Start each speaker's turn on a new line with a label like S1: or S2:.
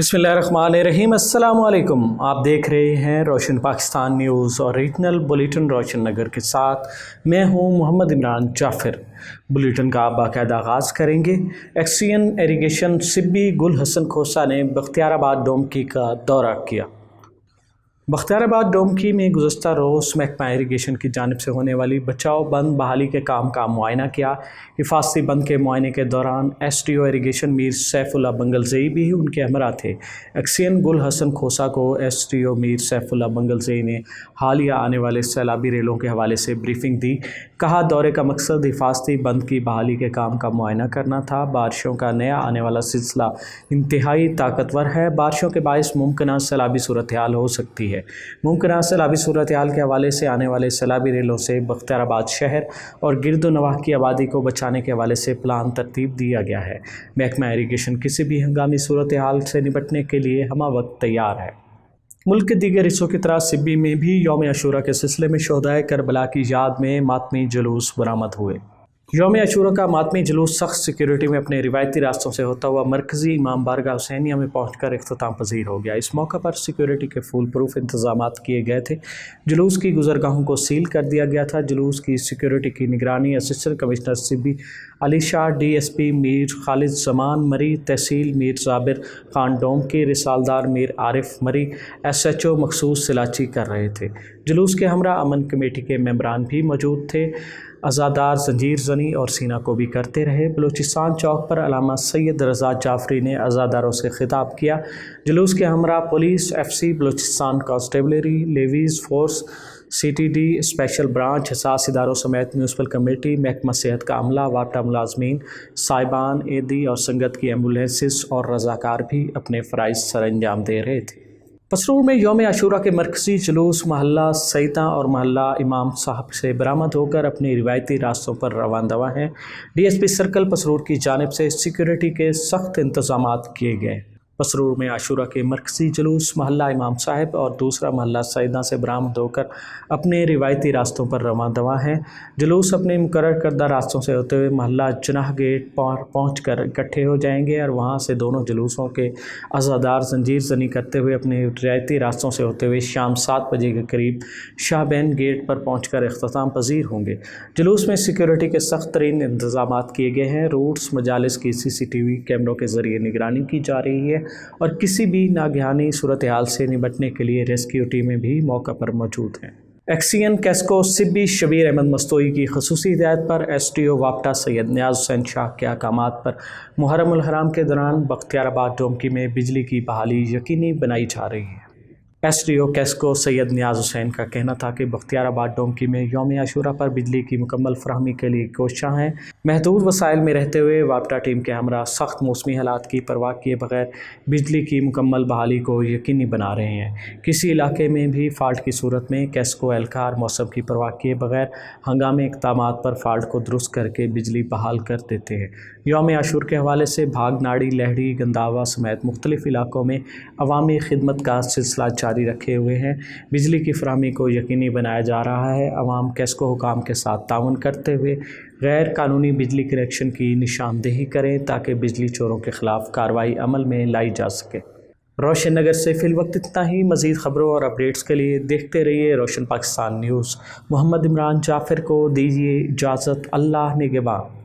S1: बिस्मिल्लाहिर्रहमानिर्रहीम। अस्सलाम वालेकुम। आप देख रहे हैं रोशन पाकिस्तान न्यूज़ और रीजनल बुलेटिन रोशन नगर के साथ मैं हूं मोहम्मद इमरान जाफ़िर। बुलेटिन का आप बाकायदा आगाज़ करेंगे। एक्सियन इरिगेशन सिब्बी गुल हसन खोसा ने बख्तियाराबाद डोमकी का दौरा किया। बख्तियाराबाद डोमकी में गुज़श्ता रोज़ महकमा इरिगेशन की जानिब से होने वाली बचाव बंद बहाली के काम का मुआयना किया। हिफाजती बंद के मुआयने के दौरान SDO इरिगेशन मीर सैफुल्लाह बंगलज़ई भी उनके हमरा थे। एक्सियन गुल हसन खोसा को SDO मीर सैफुल्लाह बंगलज़ई ने हालिया आने वाले सैलाबी रेलों के हवाले से ब्रीफिंग दी। कहा, दौरे का मकसद हिफाजती बंद की बहाली के काम का मुआयना करना था। बारिशों का नया आने वाला सिलसिला इंतहाई ताकतवर है। बारिशों के बायस मुमकिन सैलाबी सूरत हाल हो सकती है। मुमकिन सैलाबी सूरत हाल के हवाले से आने वाले सैलाबी रेलों से बख्तियाराबाद शहर और गिरदो नवाह की आबादी को बचाने के हवाले से प्लान तरतीब दिया गया है। महकमा इरिगेशन किसी भी हंगामी सूरत हाल से निपटने के लिए हमा वक्त तैयार है। मुल्क के दीगर हिस्सों की तरह सिब्बी में भी यौम आशूरा के सिलसिले में शोहदाए करबला की याद में मातमी जुलूस बरामद हुए। यौम आशूरा का मातमी जुलूस सख्त सिक्योरिटी में अपने रिवायती रास्तों से होता हुआ मरकज़ी इमाम बारगाह हुसैनिया में पहुंचकर इख्तिताम पजीर हो गया। इस मौका पर सिक्योरिटी के फुल प्रूफ इंतजामात किए गए थे। जुलूस की गुजरगाहों को सील कर दिया गया था। जुलूस की सिक्योरिटी की निगरानी assistant commissioner Sibi Ali Shah, DSP Mir Khalid Zaman मरी, तहसील मीर जाबिर खान डोमकी, रिसालदार मीर आरिफ मरी, SHO मखसूस सिलाची कर रहे थे। जुलूस के हमरा अमन कमेटी के मेंबरान भी मौजूद थे। अज़ादार जंजीर जनी और सीना को भी करते रहे। बलूचिस्तान चौक पर अलामा सैयद रज़ा जाफरी ने अज़ादारों से खिताब किया। जुलूस के हमरा police, FC Balochistan constabulary, levies force, CTD special branch, हसास इदारों समेत म्यूनसिपल कमेटी, महकमा सेहत का अमला, वाटा मुलाजमीन, साहिबान एदी और संगत की एम्बुलेंसेस और रज़ाकार भी अपने फ़राइज़ सर अंजाम दे रहे थे। पसरूर में यौम आशूरा के मरकज़ी जुलूस महल्ला सईदा और महल्ला इमाम साहब से बरामद होकर अपने रिवायती रास्तों पर रवान दवा हैं। DSP सर्कल पसरूर की जानिब से सिक्योरिटी के सख्त इंतजामात किए गए। पसरूर में आशूरा के मरकज़ी जुलूस महल्ला इमाम साहब और दूसरा महल्ला सईदा से बरामद होकर अपने रिवायती रास्तों पर रवान दवा हैं। जुलूस अपने मुकर्रर करदा रास्तों से होते हुए महल्ला जनाह गेट पर पहुँच कर इकट्ठे हो जाएंगे और वहाँ से दोनों जुलूसों के अज़ादार जंजीर जनी करते हुए अपने रिवायती रास्तों से होते हुए शाम 7 बजे के करीब शाहबैन गेट पर पहुँच कर इख्तिताम पजीर होंगे। जुलूस में सिक्योरिटी के सख्त तरीन इंतजामात किए गए हैं। रूट्स मजालिस की CCTV कैमरों के ज़रिए निगरानी की जा रही है और किसी भी नागहानी सूरत हाल से निपटने के लिए रेस्क्यू टीमें भी मौका पर मौजूद हैं। एक्सियन कैस्को सिब्बी शबीर अहमद मस्तोई की खसूसी हिदायत पर SDO वापटा सैयद नियाज़ हुसैन शाह के अहकामात पर मुहर्रम उल हराम के दौरान बख्तियाराबाद डोमकी में बिजली की बहाली यकीनी बनाई जा रही है। SDO कैस्को सैयद नियाज़ हुसैन का कहना था कि बख्तियाराबाद डोमकी में यौम आशूरा पर बिजली की मुकम्मल फराहमी के लिए कोशिशां हैं। महदूद वसाइल में रहते हुए वापटा टीम के हमरा सख्त मौसमी हालात की परवाह किए बगैर बिजली की मुकम्मल बहाली को यकीनी बना रहे हैं। किसी इलाके में भी फ़ाल्ट की सूरत में कैस्को एहलकार मौसम की परवाह किए बगैर हंगामी इक़दामात पर फ़ाल्ट को दुरुस्त करके बिजली बहाल कर देते हैं। यौम आशूर के हवाले से भागनाड़ी, लहड़ी, गंदावा समेत मुख्तलिफ़ इलाकों में अवामी खिदमत का सिलसिला जारी रखे हुए हैं। बिजली की फराहमी को यकीनी बनाया जा रहा है। अवाम कैस्को हुकाम के साथ ताउन करते हुए गैर कानूनी बिजली कनेक्शन की निशानदेही करें ताकि बिजली चोरों के ख़िलाफ़ कार्रवाई अमल में लाई जा सके। रोशन नगर से फ़िलवक्त इतना ही। मज़ीद ख़बरों और अपडेट्स के लिए देखते रहिए रोशन पाकिस्तान न्यूज़। मोहम्मद इमरान जाफ़िर को दीजिए इजाज़त। अल्लाह निगहबान।